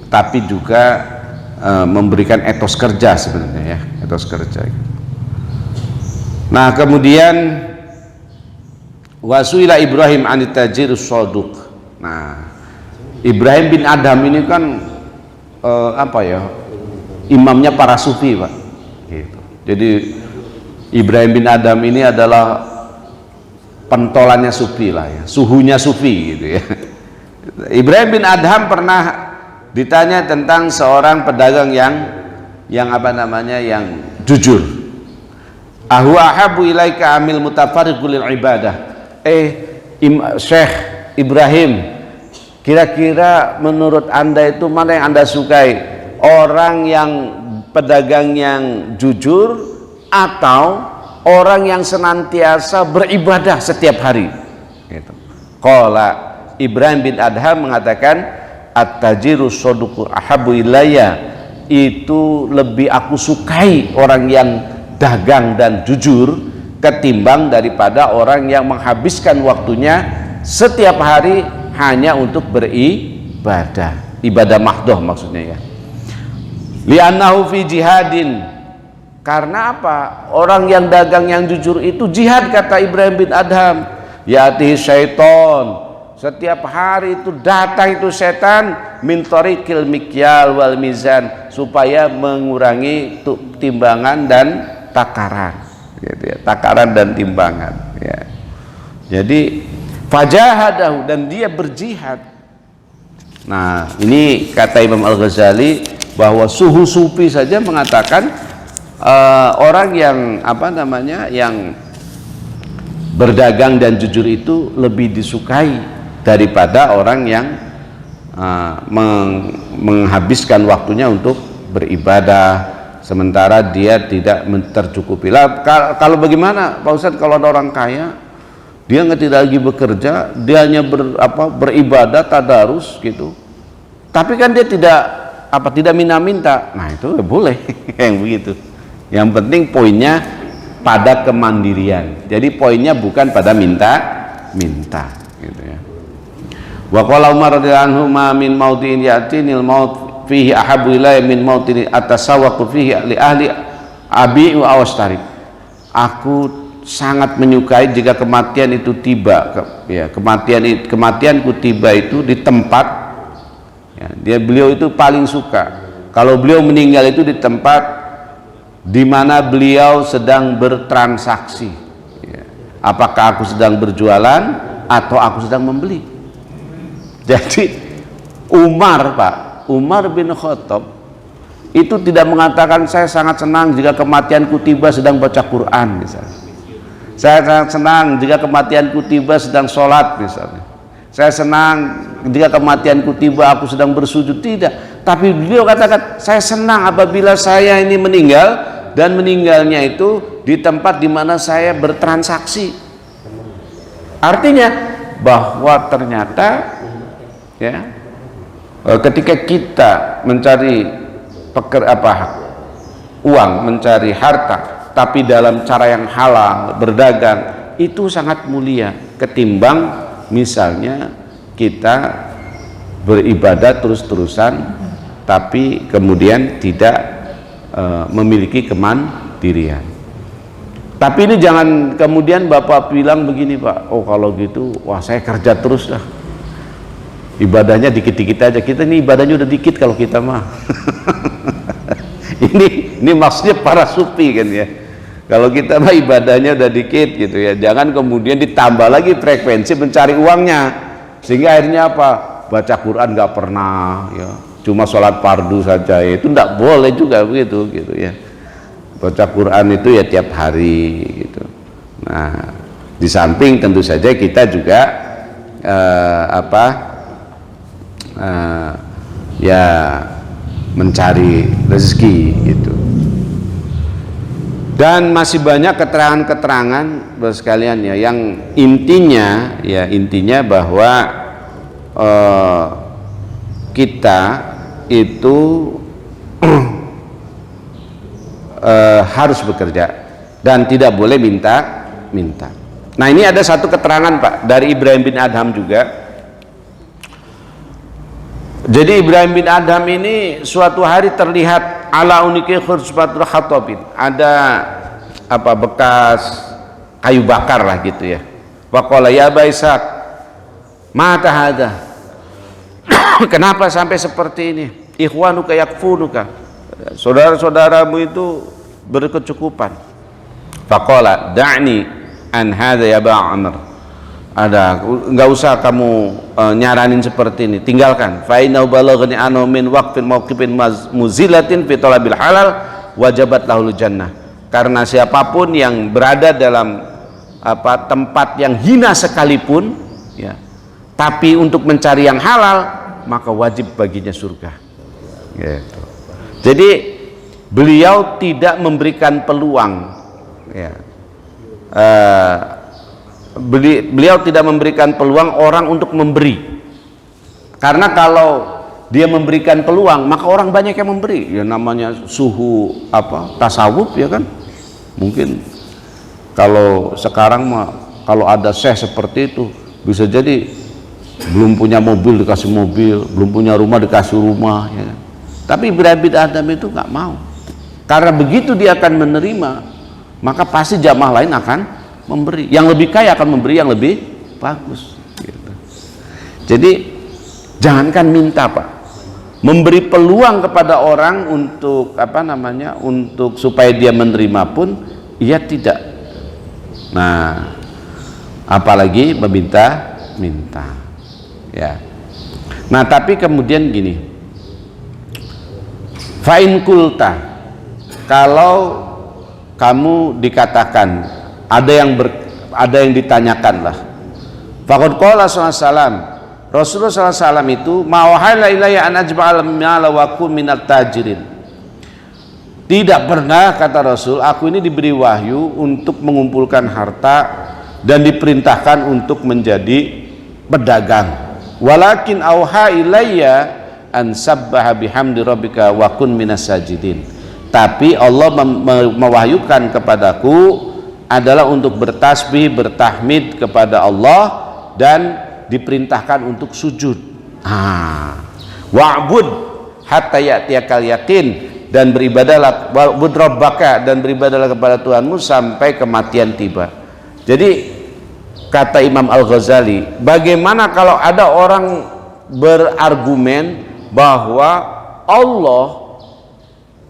tapi juga memberikan etos kerja sebenarnya, ya, etos kerja. Nah kemudian wasuila Ibrahim anit tajirus shaduq. Nah Ibrahim bin Adham ini kan imamnya para sufi Pak gitu. Jadi Ibrahim bin Adham ini adalah pentolannya sufi lah ya, suhunya sufi gitu ya. Ibrahim bin Adham pernah ditanya tentang seorang pedagang yang jujur. Ahu ahabu ilaika amil mutafarriqul ibadah. Syekh Ibrahim, kira-kira menurut Anda itu mana yang Anda sukai? Orang yang pedagang yang jujur atau orang yang senantiasa beribadah setiap hari. Gitu. Qala Ibrahim bin Adham mengatakan, at-tajiru soduku ahabu ilayya, itu lebih aku sukai orang yang dagang dan jujur ketimbang daripada orang yang menghabiskan waktunya setiap hari hanya untuk beribadah, ibadah mahdoh maksudnya ya. Li'annahu fi jihadin, karena apa? Orang yang dagang yang jujur itu jihad, kata Ibrahim bin Adham. Ya'tihi syaiton, setiap hari itu datang itu setan min tariqil mikyal wal mizan, supaya mengurangi timbangan dan takaran, gitu ya, takaran dan timbangan ya. Jadi fajahadahu, dan dia berjihad. Nah, ini kata Imam Al-Ghazali bahwa suhu sufi saja mengatakan orang yang yang berdagang dan jujur itu lebih disukai daripada orang yang menghabiskan waktunya untuk beribadah sementara dia tidak tercukupi. Kalau bagaimana Pak Ustadz, kalau ada orang kaya dia tidak lagi bekerja, dia hanya beribadah tadarus gitu, tapi kan dia tidak minta-minta, nah itu boleh yang begitu. Yang penting poinnya pada kemandirian, jadi poinnya bukan pada minta gitu ya. Wa qala Umar radhiyallahu anhu, ma min mautin yatinil maut fihi ahabu ilayya min mautin atasawwaqu fihi li ahli abi wa awastarib. Aku sangat menyukai jika kematian itu tiba, ya, kematianku tiba itu di tempat, ya, beliau itu paling suka kalau beliau meninggal itu di tempat di mana beliau sedang bertransaksi, ya. Apakah aku sedang berjualan atau aku sedang membeli. Jadi Umar bin Khattab itu tidak mengatakan saya sangat senang jika kematianku tiba sedang baca Quran misalnya, saya sangat senang jika kematianku tiba sedang sholat misalnya, saya senang jika kematianku tiba aku sedang bersujud. Tidak, tapi beliau katakan saya senang apabila saya ini meninggal, dan meninggalnya itu di tempat di mana saya bertransaksi. Artinya bahwa ternyata ya, ketika kita mencari uang, mencari harta, tapi dalam cara yang halal, berdagang, itu sangat mulia ketimbang misalnya kita beribadah terus-terusan tapi kemudian tidak memiliki kemandirian. Tapi ini jangan kemudian Bapak bilang begini, Pak, oh kalau gitu wah saya kerja terus dah, ibadahnya dikit-dikit aja. Kita ini ibadahnya udah dikit kalau kita mah. ini maksudnya para sufi kan ya. Kalau kita mah ibadahnya udah dikit gitu ya, jangan kemudian ditambah lagi frekuensi mencari uangnya, sehingga akhirnya apa? Baca Quran nggak pernah ya, cuma sholat fardu saja ya. Itu nggak boleh juga begitu gitu ya. Baca Quran itu ya tiap hari gitu. Nah, di samping tentu saja kita juga ya mencari rezeki gitu. Dan masih banyak keterangan-keterangan sekalian ya, yang intinya bahwa kita itu harus bekerja dan tidak boleh minta. Nah, ini ada satu keterangan Pak dari Ibrahim bin Adham juga. Jadi Ibrahim bin Adham ini suatu hari terlihat ala uniki khurbatul khatabin, ada bekas kayu bakar lah gitu ya. Waqala ya Baisak, mata hadza. Kenapa sampai seperti ini? Ikhwanuka yakfunuka, saudara-saudaramu itu berkecukupan. Faqala da'ni an hadza ya Ba Amr, nggak usah kamu nyaranin seperti ini, tinggalkan. Fa inna balaghani anhu min waqfin mawqifin muzilatin fi talabil halal wajabat lahul jannah. Karena siapapun yang berada dalam tempat yang hina sekalipun ya, tapi untuk mencari yang halal, maka wajib baginya surga gitu. Jadi beliau tidak memberikan peluang ya, beliau tidak memberikan peluang orang untuk memberi, karena kalau dia memberikan peluang maka orang banyak yang memberi. Ya namanya suhu tasawuf ya kan. Mungkin kalau sekarang mah kalau ada syekh seperti itu bisa jadi belum punya mobil dikasih mobil, belum punya rumah dikasih rumah ya. Tapi bid'ah Adam itu nggak mau, karena begitu dia akan menerima maka pasti jamaah lain akan memberi, yang lebih kaya akan memberi yang lebih bagus gitu. Jadi jangankan minta Pak, memberi peluang kepada orang untuk untuk supaya dia menerima pun ia tidak. Nah apalagi meminta ya. Nah tapi kemudian gini, fa'in kulta, kalau kamu dikatakan ada yang ditanyakan lah, faqad qala sallallahu Rasulullah SAW itu ma'wahala ilayya an ajba'al mala wa kun minat tajirin. Tidak pernah, kata Rasul, aku ini diberi wahyu untuk mengumpulkan harta dan diperintahkan untuk menjadi pedagang. Walakin auha ilayya an sabbaha bihamdi rabbika wa kun minas sajidin. Tapi Allah mewahyukan kepadaku adalah untuk bertasbih, bertahmid kepada Allah dan diperintahkan untuk sujud. Wa'bud hatta ya'tiyakal yakin, dan beribadahlah, wa'bud rabbaka, dan beribadahlah kepada Tuhanmu sampai kematian tiba. Jadi kata Imam Al-Ghazali, bagaimana kalau ada orang berargumen bahwa Allah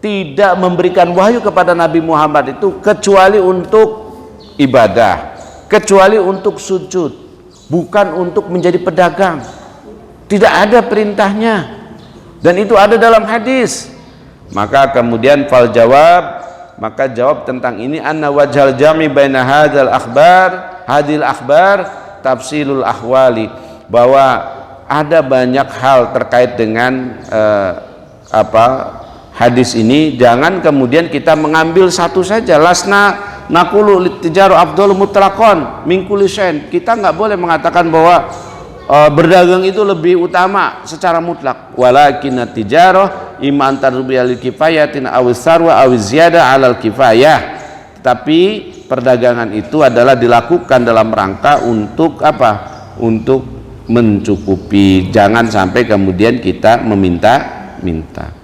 tidak memberikan wahyu kepada Nabi Muhammad itu kecuali untuk ibadah, kecuali untuk sujud, bukan untuk menjadi pedagang. Tidak ada perintahnya, dan itu ada dalam hadis. Maka kemudian maka jawab tentang ini, anna wajhal jami baina hadil akhbar tafsilul ahwali, bahwa ada banyak hal terkait dengan hadis ini. Jangan kemudian kita mengambil satu saja. Lasna naqulu litijaru afdalu mutlaqan min kulli syai'in. Kita nggak boleh mengatakan bahwa berdagang itu lebih utama secara mutlak. Walakin tijarah imma antarbi al kifayatin aw sarwa aw ziyada 'alal kifayah. Tapi perdagangan itu adalah dilakukan dalam rangka untuk Untuk mencukupi. Jangan sampai kemudian kita meminta-minta.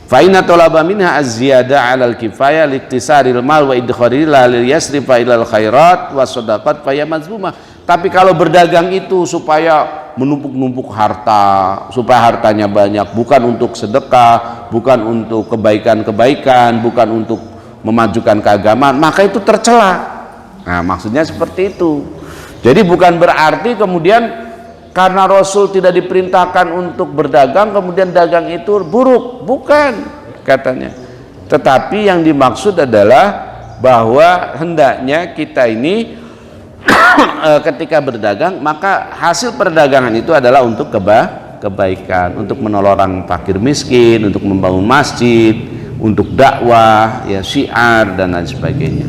Fa inna talaba minha az-ziyada 'alal kifayah liktisaril mal wa idkharil lil yasrifa ilal khairat wa shadaqat fa ya mazmumah. Tapi kalau berdagang itu supaya menumpuk-numpuk harta, supaya hartanya banyak, bukan untuk sedekah, bukan untuk kebaikan-kebaikan, bukan untuk memajukan keagamaan, maka itu tercela. Nah, maksudnya seperti itu. Jadi bukan berarti kemudian karena Rasul tidak diperintahkan untuk berdagang kemudian dagang itu buruk, bukan katanya. Tetapi yang dimaksud adalah bahwa hendaknya kita ini ketika berdagang maka hasil perdagangan itu adalah untuk kebaikan, untuk menolong orang fakir miskin, untuk membangun masjid, untuk dakwah, ya syiar dan lain sebagainya.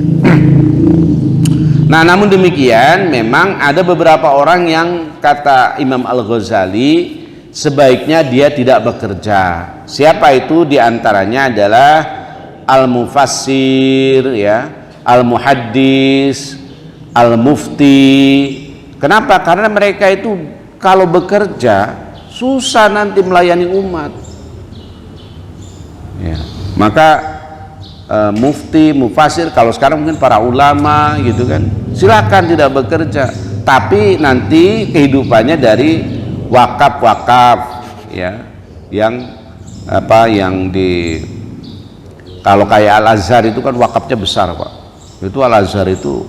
Nah, namun demikian memang ada beberapa orang yang kata Imam Al-Ghazali sebaiknya dia tidak bekerja. Siapa itu? Di antaranya adalah al-mufassir, ya, al-muhaddis, al-mufti. Kenapa? Karena mereka itu kalau bekerja susah nanti melayani umat. Ya, maka mufti, mufasir, kalau sekarang mungkin para ulama gitu kan, silakan tidak bekerja, tapi nanti kehidupannya dari wakaf ya, yang kalau kayak Al-Azhar itu kan wakafnya besar Pak. Itu Al-Azhar itu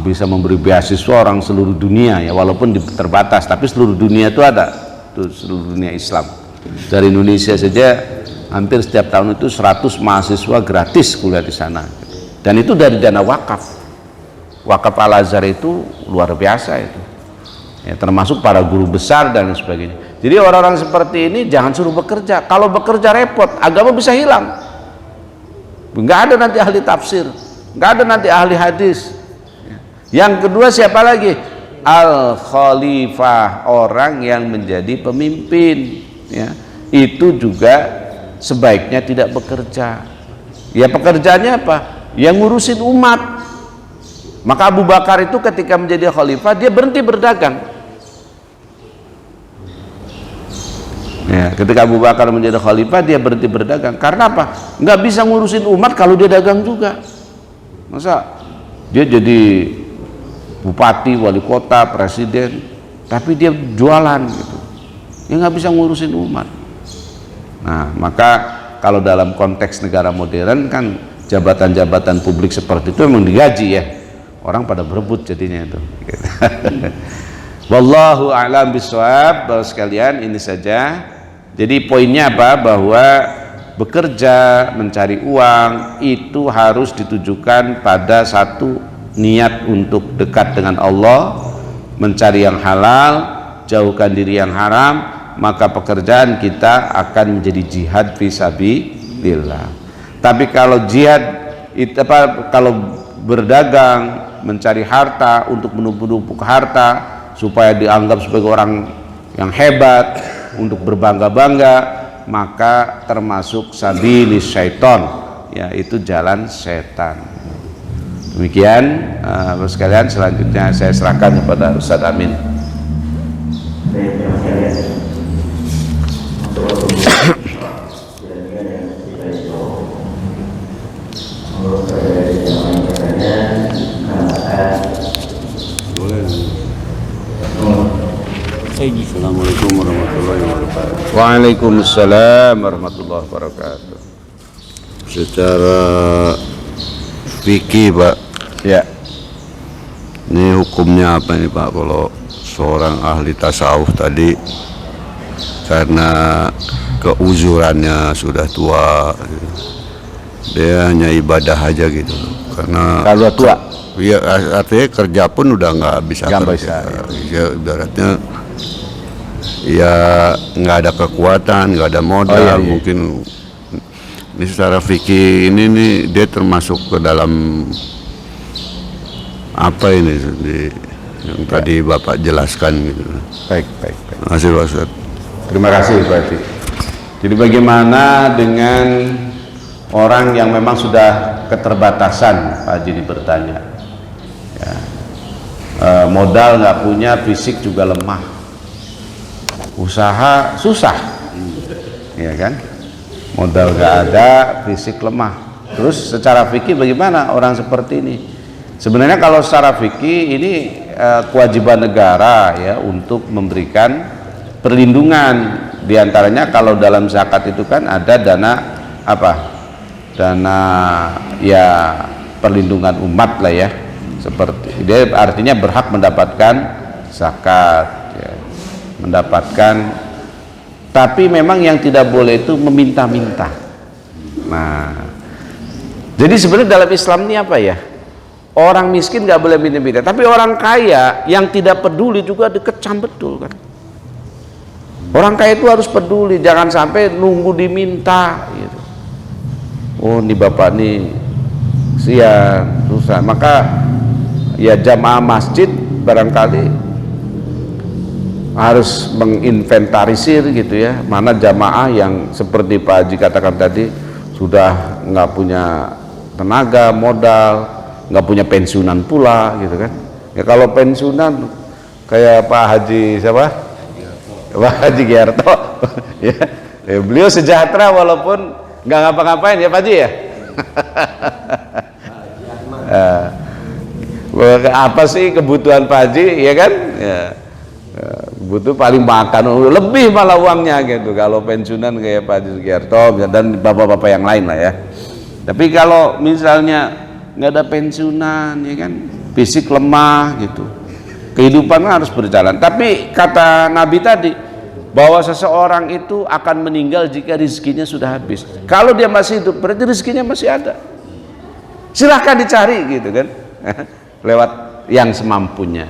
bisa memberi beasiswa orang seluruh dunia ya, walaupun terbatas, tapi seluruh dunia itu ada, itu seluruh dunia Islam. Dari Indonesia saja hampir setiap tahun itu 100 mahasiswa gratis kuliah di sana, dan itu dari dana wakaf. Wakaf Al-Azhar itu luar biasa itu ya, termasuk para guru besar dan sebagainya. Jadi orang-orang seperti ini jangan suruh bekerja. Kalau bekerja repot, agama bisa hilang. Nggak ada nanti ahli tafsir, nggak ada nanti ahli hadis Yang kedua siapa lagi? Al-Khalifah, orang yang menjadi pemimpin, ya. Itu juga sebaiknya tidak bekerja. Ya pekerjaannya apa? Yang ngurusin umat. Maka Abu Bakar itu ketika menjadi khalifah dia berhenti berdagang. Ya, ketika Abu Bakar menjadi khalifah dia berhenti berdagang. Karena apa? Nggak bisa ngurusin umat kalau dia dagang juga. Masa dia jadi bupati, wali kota, presiden, tapi dia jualan gitu. Dia nggak bisa ngurusin umat. Nah, maka kalau dalam konteks negara modern kan jabatan-jabatan publik seperti itu memang digaji ya. Orang pada berebut jadinya itu. Wallahu a'lam bishawab. Bapak sekalian, ini saja. Jadi poinnya apa? Bahwa bekerja, mencari uang itu harus ditujukan pada satu niat untuk dekat dengan Allah, mencari yang halal, jauhkan diri yang haram, maka pekerjaan kita akan menjadi jihad fisabilillah. Tapi kalau jihad itu kalau berdagang, mencari harta untuk menumpuk harta supaya dianggap sebagai orang yang hebat, untuk berbangga-bangga, maka termasuk sabilis syaiton, yaitu jalan setan. Demikian Bapak sekalian, selanjutnya saya serahkan kepada Ustaz Amin. Assalamualaikum warahmatullahi wabarakatuh. Waalaikumsalam warahmatullahi wabarakatuh. Secara fikih Pak, Ya, ini hukumnya apa nih Pak kalau seorang ahli tasawuf tadi karena keuzurannya sudah tua, dia hanya ibadah aja gitu, karena kalau tua ya artinya kerja pun udah nggak bisa Nggak kerja. bisa, Ya ibaratnya ya nggak ada kekuatan, nggak ada modal. Oh, iya. Mungkin ini secara fikih ini nih dia termasuk ke dalam apa ini yang tadi Bapak jelaskan gitu. baik. Terima kasih Pak Ustadz. Terima kasih Pak Haji. Jadi bagaimana dengan orang yang memang sudah keterbatasan, Pak Haji bertanya, ya. Modal nggak punya, fisik juga lemah, usaha susah, ya kan? Modal nggak ada, fisik lemah. Terus secara fikih bagaimana orang seperti ini? Sebenarnya kalau secara fikih ini kewajiban negara ya untuk memberikan perlindungan. Di antaranya kalau dalam zakat itu kan ada dana apa? Dana ya perlindungan umat lah ya. Seperti dia artinya berhak mendapatkan zakat ya. Mendapatkan, tapi memang yang tidak boleh itu meminta-minta. Nah, jadi sebenarnya dalam Islam ini apa ya? Orang miskin nggak boleh minta-minta, tapi orang kaya yang tidak peduli juga dikecam betul kan. Orang kaya itu harus peduli, jangan sampai nunggu diminta gitu. Oh ini bapak nih sian susah, maka ya jamaah masjid barangkali harus menginventarisir gitu ya, mana jamaah yang seperti Pak Haji katakan tadi sudah nggak punya tenaga, modal, nggak punya pensiunan pula gitu kan. Ya kalau pensiunan kayak Pak Haji siapa? Pak Haji Giarto ya, beliau sejahtera walaupun nggak ngapa-ngapain ya Pak Haji ya. Apa sih kebutuhan Pak Haji ya kan ya, butuh paling makan lebih malah uangnya gitu kalau pensiunan kayak Pak Haji Giarto dan bapak-bapak yang lain lah ya. Tapi kalau misalnya nggak ada pensiunan ya kan, fisik lemah gitu, kehidupan harus berjalan. Tapi kata Nabi tadi bahwa seseorang itu akan meninggal jika rezekinya sudah habis. Kalau dia masih hidup berarti rezekinya masih ada, silahkan dicari gitu kan lewat yang semampunya.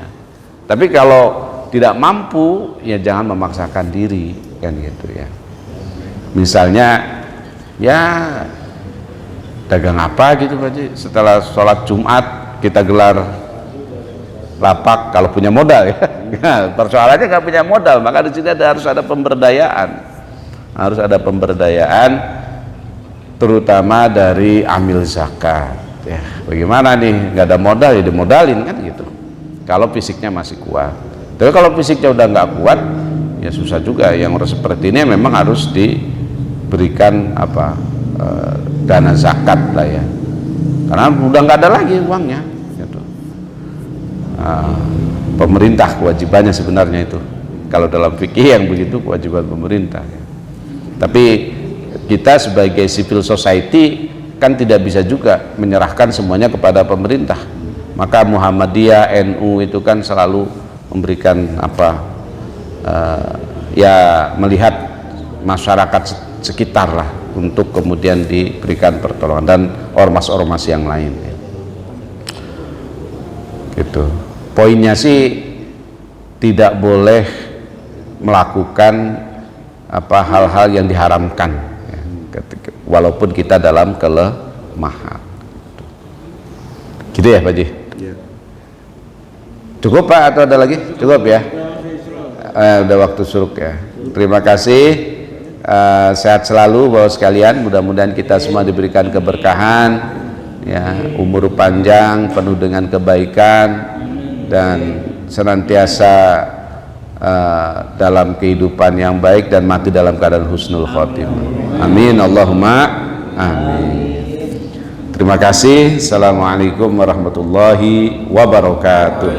Tapi kalau tidak mampu ya jangan memaksakan diri kan gitu ya. Misalnya ya dagang apa gitu Pak Haji, setelah sholat Jumat kita gelar lapak kalau punya modal ya. Persoalannya nggak punya modal, maka di sini harus ada pemberdayaan, terutama dari amil zakat. Ya, bagaimana nih, nggak ada modal ya dimodalin kan gitu. Kalau fisiknya masih kuat, tapi kalau fisiknya udah nggak kuat, ya susah juga. Yang seperti ini memang harus diberikan dana zakat lah ya, karena udah nggak ada lagi uangnya. Gitu. Pemerintah kewajibannya sebenarnya itu. Kalau dalam fikih yang begitu kewajiban pemerintah. Ya. Tapi kita sebagai civil society kan tidak bisa juga menyerahkan semuanya kepada pemerintah. Maka Muhammadiyah, NU itu kan selalu memberikan ya melihat masyarakat sekitar lah untuk kemudian diberikan pertolongan dan ormas-ormas yang lain. Gitu. Poinnya sih tidak boleh melakukan hal-hal yang diharamkan ya, walaupun kita dalam kelemahan. Gitu ya Pak Ji? Ya. Cukup Pak atau ada lagi? Cukup ya? Udah waktu suruk ya. Terima kasih, sehat selalu Bapak sekalian, mudah-mudahan kita semua diberikan keberkahan ya, umur panjang penuh dengan kebaikan dan senantiasa dalam kehidupan yang baik dan mati dalam keadaan husnul khotimah. Amin Allahumma amin. Terima kasih. Assalamualaikum warahmatullahi wabarakatuh.